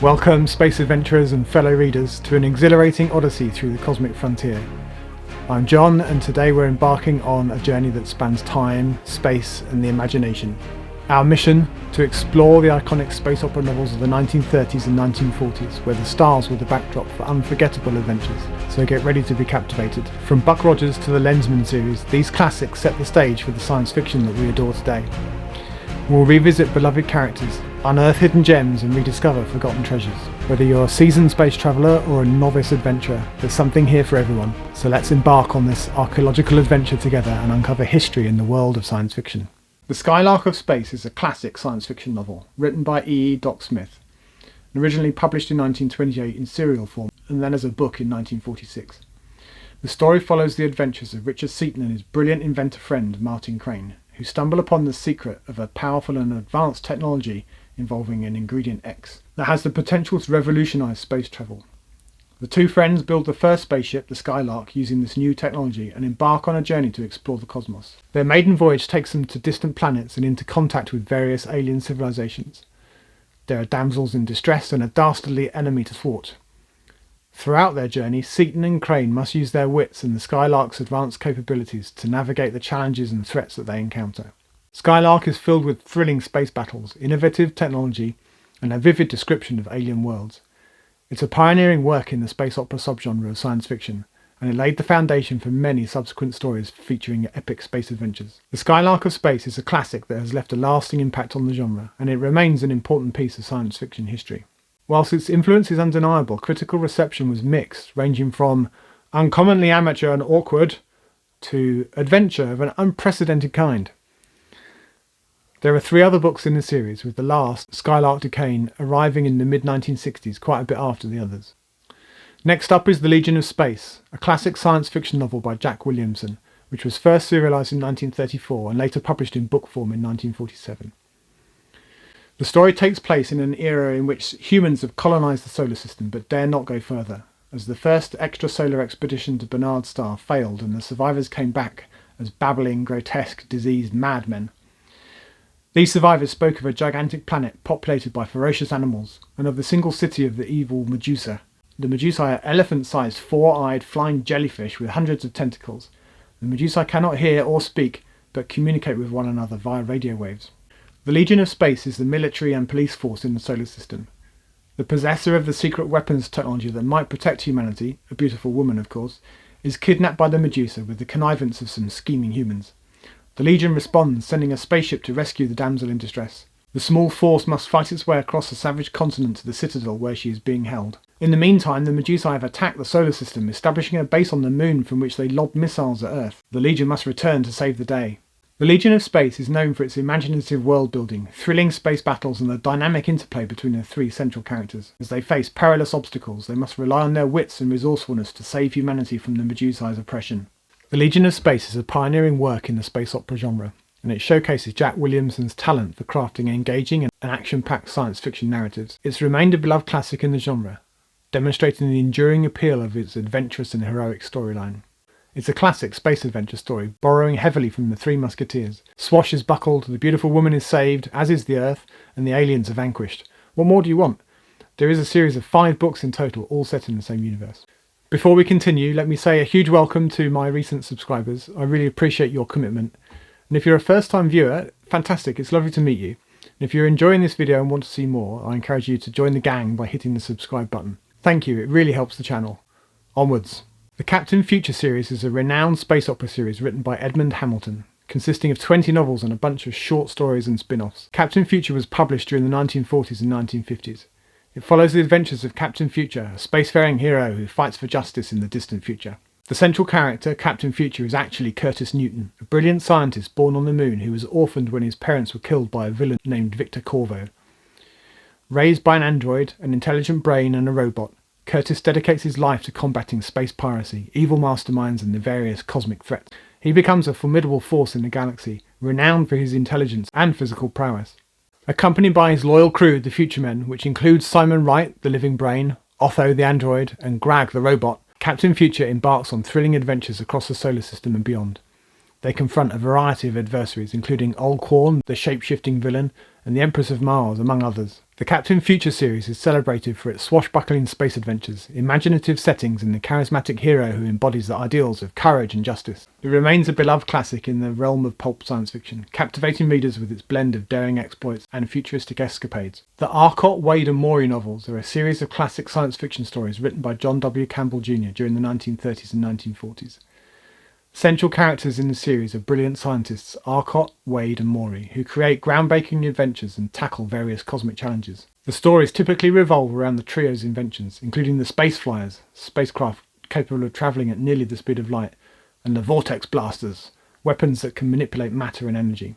Welcome, space adventurers and fellow readers, to an exhilarating odyssey through the cosmic frontier. I'm John, and today we're embarking on a journey that spans time, space and the imagination. Our mission? To explore the iconic space opera novels of the 1930s and 1940s, where the stars were the backdrop for unforgettable adventures. So get ready to be captivated. From Buck Rogers to the Lensman series, these classics set the stage for the science fiction that we adore today. We'll revisit beloved characters, unearth hidden gems and rediscover forgotten treasures. Whether you're a seasoned space traveller or a novice adventurer, there's something here for everyone. So let's embark on this archaeological adventure together and uncover history in the world of science fiction. The Skylark of Space is a classic science fiction novel, written by E. Doc Smith, originally published in 1928 in serial form and then as a book in 1946. The story follows the adventures of Richard Seaton and his brilliant inventor friend Martin Crane, who stumble upon the secret of a powerful and advanced technology involving an ingredient X that has the potential to revolutionise space travel. The two friends build the first spaceship, the Skylark, using this new technology and embark on a journey to explore the cosmos. Their maiden voyage takes them to distant planets and into contact with various alien civilizations. There are damsels in distress and a dastardly enemy to thwart. Throughout their journey, Seaton and Crane must use their wits and the Skylark's advanced capabilities to navigate the challenges and threats that they encounter. Skylark is filled with thrilling space battles, innovative technology, and a vivid description of alien worlds. It's a pioneering work in the space opera subgenre of science fiction, and it laid the foundation for many subsequent stories featuring epic space adventures. The Skylark of Space is a classic that has left a lasting impact on the genre, and it remains an important piece of science fiction history. Whilst its influence is undeniable, critical reception was mixed, ranging from uncommonly amateur and awkward to adventure of an unprecedented kind. There are three other books in the series, with the last, Skylark Decane, arriving in the mid-1960s, quite a bit after the others. Next up is The Legion of Space, a classic science fiction novel by Jack Williamson, which was first serialised in 1934 and later published in book form in 1947. The story takes place in an era in which humans have colonised the solar system but dare not go further, as the first extrasolar expedition to Barnard's star failed and the survivors came back as babbling, grotesque, diseased madmen. These survivors spoke of a gigantic planet populated by ferocious animals, and of the single city of the evil Medusa. The Medusae are elephant-sized, four-eyed, flying jellyfish with hundreds of tentacles. The Medusae cannot hear or speak, but communicate with one another via radio waves. The Legion of Space is the military and police force in the solar system. The possessor of the secret weapons technology that might protect humanity, a beautiful woman of course, is kidnapped by the Medusa with the connivance of some scheming humans. The Legion responds, sending a spaceship to rescue the damsel in distress. The small force must fight its way across a savage continent to the citadel where she is being held. In the meantime, the Medusae have attacked the solar system, establishing a base on the moon from which they lob missiles at Earth. The Legion must return to save the day. The Legion of Space is known for its imaginative world building, thrilling space battles and the dynamic interplay between the three central characters. As they face perilous obstacles, they must rely on their wits and resourcefulness to save humanity from the Medusae's oppression. The Legion of Space is a pioneering work in the space opera genre, and it showcases Jack Williamson's talent for crafting engaging and action-packed science fiction narratives. It's remained a beloved classic in the genre, demonstrating the enduring appeal of its adventurous and heroic storyline. It's a classic space adventure story, borrowing heavily from the Three Musketeers. Swash is buckled, the beautiful woman is saved, as is the Earth, and the aliens are vanquished. What more do you want? There is a series of 5 books in total, all set in the same universe. Before we continue, let me say a huge welcome to my recent subscribers. I really appreciate your commitment. And if you're a first-time viewer, fantastic, it's lovely to meet you. And if you're enjoying this video and want to see more, I encourage you to join the gang by hitting the subscribe button. Thank you, it really helps the channel. Onwards. The Captain Future series is a renowned space opera series written by Edmund Hamilton, consisting of 20 novels and a bunch of short stories and spin-offs. Captain Future was published during the 1940s and 1950s. It follows the adventures of Captain Future, a spacefaring hero who fights for justice in the distant future. The central character, Captain Future, is actually Curtis Newton, a brilliant scientist born on the moon who was orphaned when his parents were killed by a villain named Victor Corvo. Raised by an android, an intelligent brain and a robot, Curtis dedicates his life to combating space piracy, evil masterminds and the various cosmic threats. He becomes a formidable force in the galaxy, renowned for his intelligence and physical prowess. Accompanied by his loyal crew, the Future Men, which includes Simon Wright, the living brain, Otho the android, and Grag the robot, Captain Future embarks on thrilling adventures across the solar system and beyond. They confront a variety of adversaries, including Old Quarn, the shape-shifting villain, and the Empress of Mars, among others. The Captain Future series is celebrated for its swashbuckling space adventures, imaginative settings, and the charismatic hero who embodies the ideals of courage and justice. It remains a beloved classic in the realm of pulp science fiction, captivating readers with its blend of daring exploits and futuristic escapades. The Arcot, Wade and Maury novels are a series of classic science fiction stories written by John W. Campbell Jr. during the 1930s and 1940s. Central characters in the series are brilliant scientists Arcot, Wade and Maury, who create groundbreaking adventures and tackle various cosmic challenges. The stories typically revolve around the trio's inventions, including the space flyers, spacecraft capable of travelling at nearly the speed of light, and the vortex blasters, weapons that can manipulate matter and energy.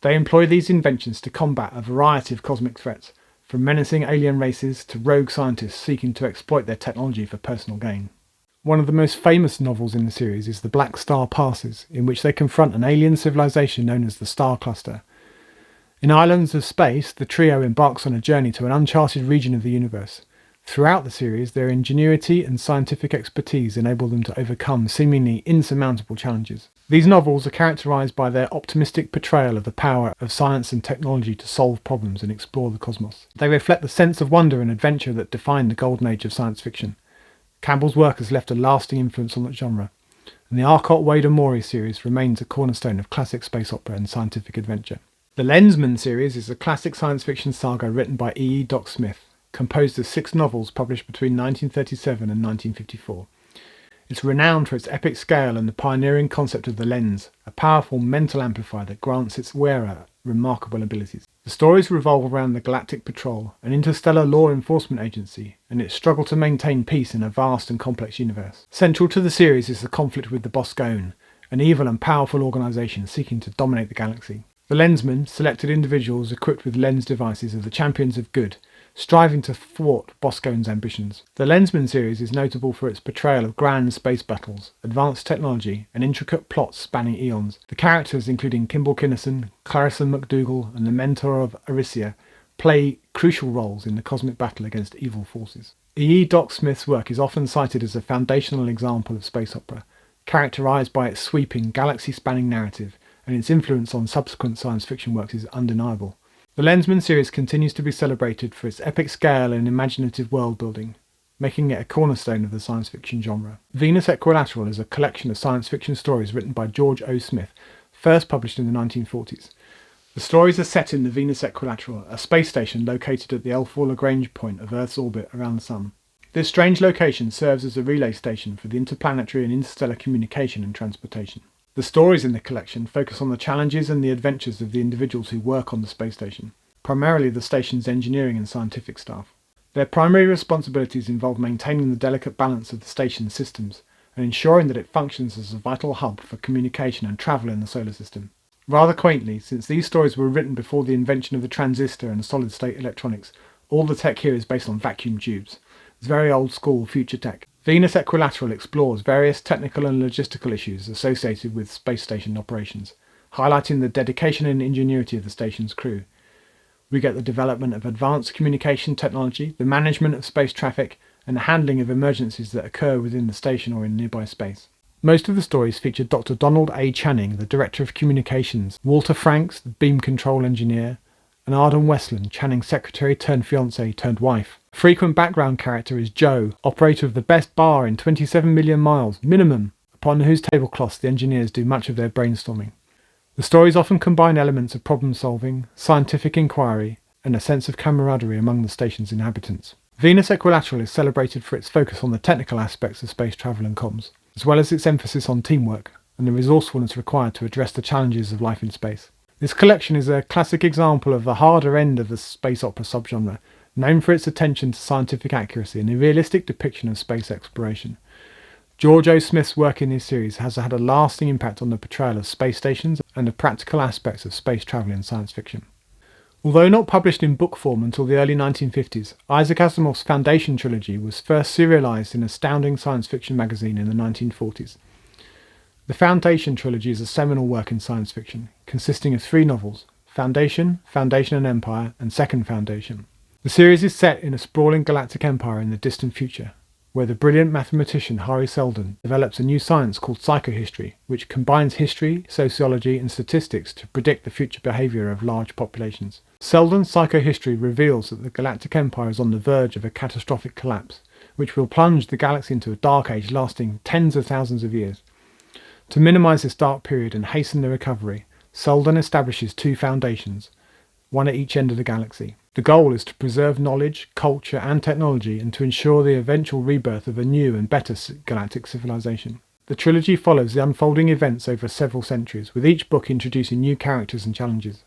They employ these inventions to combat a variety of cosmic threats, from menacing alien races to rogue scientists seeking to exploit their technology for personal gain. One of the most famous novels in the series is The Black Star Passes, in which they confront an alien civilization known as the Star Cluster. In Islands of Space, the trio embarks on a journey to an uncharted region of the universe. Throughout the series, their ingenuity and scientific expertise enable them to overcome seemingly insurmountable challenges. These novels are characterized by their optimistic portrayal of the power of science and technology to solve problems and explore the cosmos. They reflect the sense of wonder and adventure that defined the golden age of science fiction. Campbell's work has left a lasting influence on that genre, and the Arcot, Wade and Maury series remains a cornerstone of classic space opera and scientific adventure. The Lensman series is a classic science fiction saga written by E. Doc Smith, composed of 6 novels published between 1937 and 1954. It's renowned for its epic scale and the pioneering concept of the lens, a powerful mental amplifier that grants its wearer remarkable abilities. The stories revolve around the Galactic Patrol, an interstellar law enforcement agency, and its struggle to maintain peace in a vast and complex universe. Central to the series is the conflict with the Boscone, an evil and powerful organisation seeking to dominate the galaxy. The Lensmen, selected individuals equipped with lens devices, are the champions of good, striving to thwart Boscone's ambitions. The Lensman series is notable for its portrayal of grand space battles, advanced technology, and intricate plots spanning eons. The characters, including Kimball Kinnison, Clarison McDougal, and the mentor of Aricia, play crucial roles in the cosmic battle against evil forces. E. Doc Smith's work is often cited as a foundational example of space opera, characterized by its sweeping, galaxy-spanning narrative, and its influence on subsequent science fiction works is undeniable. The Lensman series continues to be celebrated for its epic scale and imaginative world building, making it a cornerstone of the science fiction genre. Venus Equilateral is a collection of science fiction stories written by George O. Smith, first published in the 1940s. The stories are set in the Venus Equilateral, a space station located at the L4 Lagrange point of Earth's orbit around the Sun. This strange location serves as a relay station for the interplanetary and interstellar communication and transportation. The stories in the collection focus on the challenges and the adventures of the individuals who work on the space station, primarily the station's engineering and scientific staff. Their primary responsibilities involve maintaining the delicate balance of the station's systems and ensuring that it functions as a vital hub for communication and travel in the solar system. Rather quaintly, since these stories were written before the invention of the transistor and solid-state electronics, all the tech here is based on vacuum tubes. It's very old-school future tech. Venus Equilateral explores various technical and logistical issues associated with space station operations, highlighting the dedication and ingenuity of the station's crew. We get the development of advanced communication technology, the management of space traffic, and the handling of emergencies that occur within the station or in nearby space. Most of the stories feature Dr. Donald A. Channing, the Director of Communications, Walter Franks, the Beam Control Engineer, and Arden Westland, Channing's secretary turned fiancée turned wife. A frequent background character is Joe, operator of the best bar in 27 million miles, minimum, upon whose tablecloths the engineers do much of their brainstorming. The stories often combine elements of problem solving, scientific inquiry, and a sense of camaraderie among the station's inhabitants. Venus Equilateral is celebrated for its focus on the technical aspects of space travel and comms, as well as its emphasis on teamwork and the resourcefulness required to address the challenges of life in space. This collection is a classic example of the harder end of the space opera subgenre, known for its attention to scientific accuracy and a realistic depiction of space exploration. George O. Smith's work in this series has had a lasting impact on the portrayal of space stations and the practical aspects of space travel in science fiction. Although not published in book form until the early 1950s, Isaac Asimov's Foundation trilogy was first serialized in Astounding Science Fiction magazine in the 1940s. The Foundation trilogy is a seminal work in science fiction, consisting of 3 novels: Foundation, Foundation and Empire, and Second Foundation. The series is set in a sprawling galactic empire in the distant future, where the brilliant mathematician Hari Seldon develops a new science called psychohistory, which combines history, sociology, and statistics to predict the future behaviour of large populations. Selden's psychohistory reveals that the Galactic Empire is on the verge of a catastrophic collapse, which will plunge the galaxy into a dark age lasting tens of thousands of years. To minimise this dark period and hasten the recovery, Selden establishes two foundations, one at each end of the galaxy. The goal is to preserve knowledge, culture and technology and to ensure the eventual rebirth of a new and better galactic civilization. The trilogy follows the unfolding events over several centuries, with each book introducing new characters and challenges.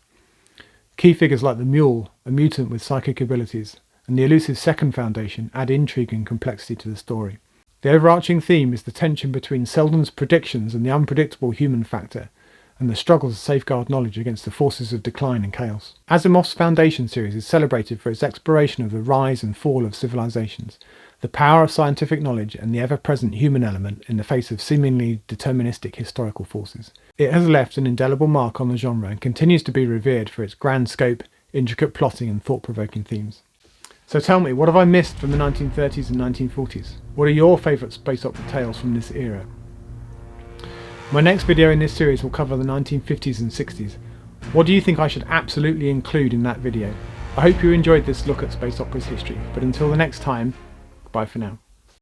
Key figures like the Mule, a mutant with psychic abilities, and the elusive Second Foundation add intrigue and complexity to the story. The overarching theme is the tension between Selden's predictions and the unpredictable human factor, and the struggle to safeguard knowledge against the forces of decline and chaos. Asimov's Foundation series is celebrated for its exploration of the rise and fall of civilizations, the power of scientific knowledge and the ever-present human element in the face of seemingly deterministic historical forces. It has left an indelible mark on the genre and continues to be revered for its grand scope, intricate plotting and thought-provoking themes. So tell me, what have I missed from the 1930s and 1940s? What are your favourite space opera tales from this era? My next video in this series will cover the 1950s and 60s. What do you think I should absolutely include in that video? I hope you enjoyed this look at space opera's history, but until the next time, bye for now.